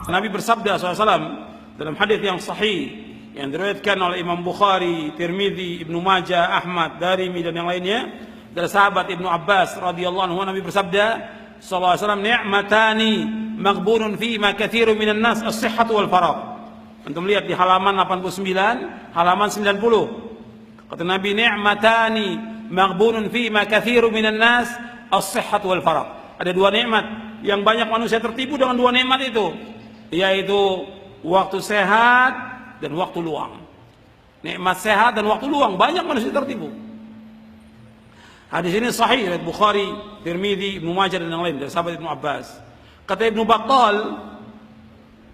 Nabi bersabda SAW dalam hadis yang sahih yang diriwayatkan oleh Imam Bukhari, Tirmidzi, Ibnu Majah, Ahmad, Darimi dan yang lainnya dari sahabat Ibnu Abbas radhiyallahu anhu, Nabi bersabda sallallahu alaihi wasallam, "Ni'matani maghbunun fi ma katsirun minan nas as-sihhatu wal faragh." Antum lihat di halaman 89, halaman 90. Kata Nabi, "Ni'matani maghbunun fi ma katsirun minan nas as-sihhatu wal faragh." Ada dua nikmat yang banyak manusia tertipu dengan dua nikmat itu, yaitu waktu sehat dan waktu luang. Nikmat sehat dan waktu luang, banyak manusia tertipu. Hadis ini sahih riwayat Bukhari, Tirmidzi, Ibnu Majah dan yang lain dari sahabat Ibnu Abbas. Kata Ibnu Battal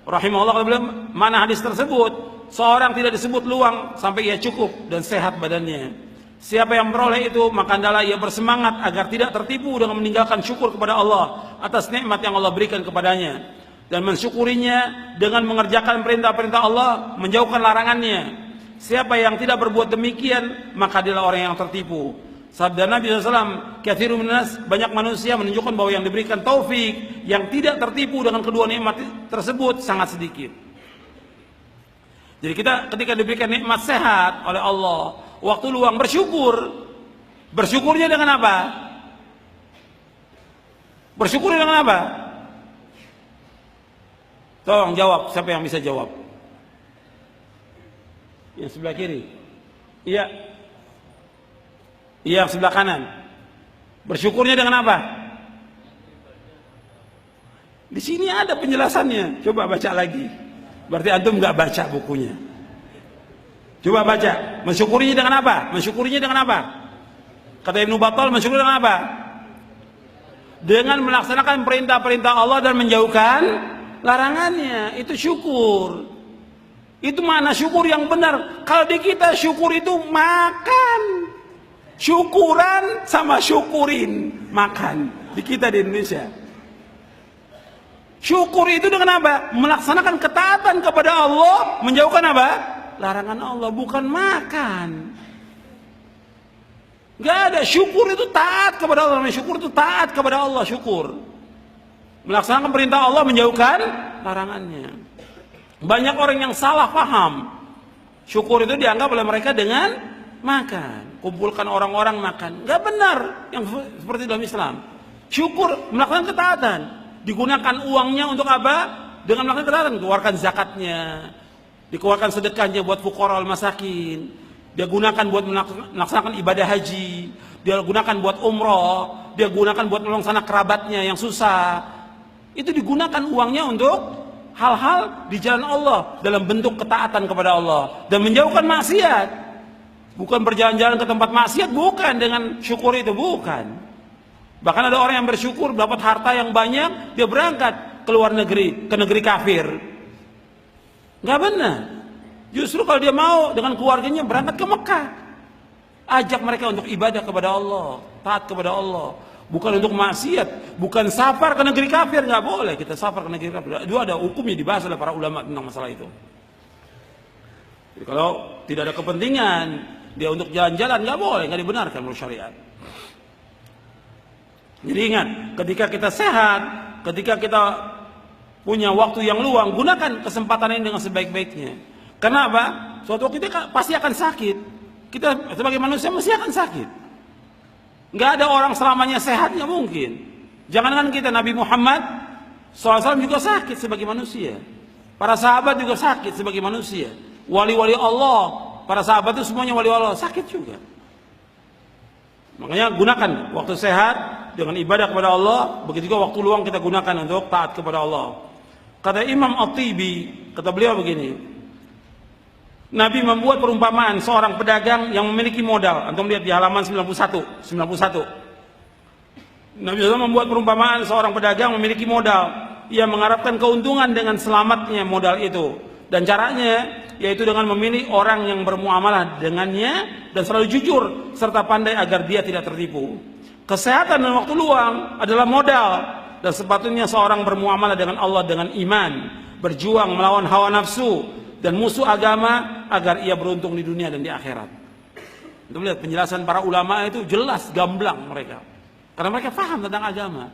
rahimahullah, kata beliau, mana hadis tersebut seorang tidak disebut luang sampai ia cukup dan sehat badannya. Siapa yang memperoleh itu, maka hendaklah ia bersemangat agar tidak tertipu dengan meninggalkan syukur kepada Allah atas nikmat yang Allah berikan kepadanya, dan mensyukurinya dengan mengerjakan perintah-perintah Allah, menjauhkan larangannya. Siapa yang tidak berbuat demikian, maka dialah orang yang tertipu. Sabda Nabi SAW, katsirun minas, banyak manusia, menunjukkan bahwa yang diberikan taufik, yang tidak tertipu dengan kedua nikmat tersebut sangat sedikit. Jadi kita ketika diberikan nikmat sehat oleh Allah, waktu luang, bersyukur. Bersyukurnya dengan apa? Bersyukur dengan apa? Tolong jawab, siapa yang bisa jawab? Yang sebelah kiri. Iya. Iya, yang sebelah kanan. Bersyukurnya dengan apa? Di sini ada penjelasannya. Coba baca lagi. Berarti antum nggak baca bukunya. Coba baca. Mensyukurinya dengan apa? Mensyukurinya dengan apa? Kata Ibnu Battal, mensyukuri dengan apa? Dengan melaksanakan perintah-perintah Allah dan menjauhkan larangannya. Itu syukur. Itu makna syukur yang benar. Kalau di kita syukur itu makan. Syukuran sama syukurin. Makan. Di kita di Indonesia. Syukur itu dengan apa? Melaksanakan ketaatan kepada Allah, menjauhkan apa? Larangan Allah, bukan makan. Gak ada. Syukur itu taat kepada Allah. Syukur itu taat kepada Allah. Syukur melaksanakan perintah Allah, menjauhkan larangannya. Banyak orang yang salah paham. Syukur itu dianggap oleh mereka dengan makan. Kumpulkan orang-orang makan. Gak benar yang seperti dalam Islam. Syukur melakukan ketaatan. Digunakan uangnya untuk apa? Dengan melakukan ketaatan. Keluarkan zakatnya, dikeluarkan sedekahnya buat fuqara al masakin. Dia gunakan buat melaksanakan ibadah haji. Dia gunakan buat umroh. Dia gunakan buat menolong sanak kerabatnya yang susah. Itu digunakan uangnya untuk hal-hal di jalan Allah dalam bentuk ketaatan kepada Allah dan menjauhkan maksiat. Bukan berjalan-jalan ke tempat maksiat, bukan dengan syukur itu, bukan. Bahkan ada orang yang bersyukur dapat harta yang banyak, dia berangkat ke luar negeri, ke negeri kafir. Nggak benar. Justru kalau dia mau dengan keluarganya berangkat ke Mekah, ajak mereka untuk ibadah kepada Allah, taat kepada Allah, bukan untuk maksiat, bukan safar ke negeri kafir. Nggak boleh kita safar ke negeri kafir. Itu ada hukumnya dibahas oleh para ulama tentang masalah itu. Jadi kalau tidak ada kepentingan dia untuk jalan-jalan, nggak boleh, nggak dibenarkan menurut syariat. Jadi ingat, ketika kita sehat, ketika kita punya waktu yang luang, gunakan kesempatan ini dengan sebaik-baiknya. Kenapa? Suatu waktu kita pasti akan sakit. Kita sebagai manusia mesti akan sakit. Nggak ada orang selamanya sehat, nggak mungkin. Jangankan kita, Nabi Muhammad SAW juga sakit sebagai manusia. Para sahabat juga sakit sebagai manusia. Wali-wali Allah, para sahabat itu semuanya wali Allah, sakit juga. Makanya gunakan waktu sehat dengan ibadah kepada Allah, begitu juga waktu luang kita gunakan untuk taat kepada Allah. Kata Imam At-Tibi, kata beliau begini, Nabi membuat perumpamaan seorang pedagang yang memiliki modal. Antum lihat di halaman 91. Nabi SAW membuat perumpamaan seorang pedagang memiliki modal. Ia mengharapkan keuntungan dengan selamatnya modal itu. Dan caranya yaitu dengan memilih orang yang bermuamalah dengannya dan selalu jujur serta pandai agar dia tidak tertipu. Kesehatan dan waktu luang adalah modal, dan sepatutnya seorang bermuamalah dengan Allah dengan iman, berjuang melawan hawa nafsu dan musuh agama agar ia beruntung di dunia dan di akhirat. Untuk melihat penjelasan para ulama itu jelas, gamblang mereka, karena mereka paham tentang agama.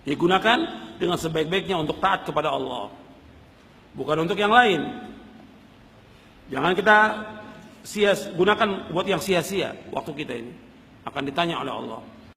Digunakan dengan sebaik-baiknya untuk taat kepada Allah, bukan untuk yang lain. Jangan kita gunakan buat yang sia-sia waktu kita ini. Akan ditanya oleh Allah.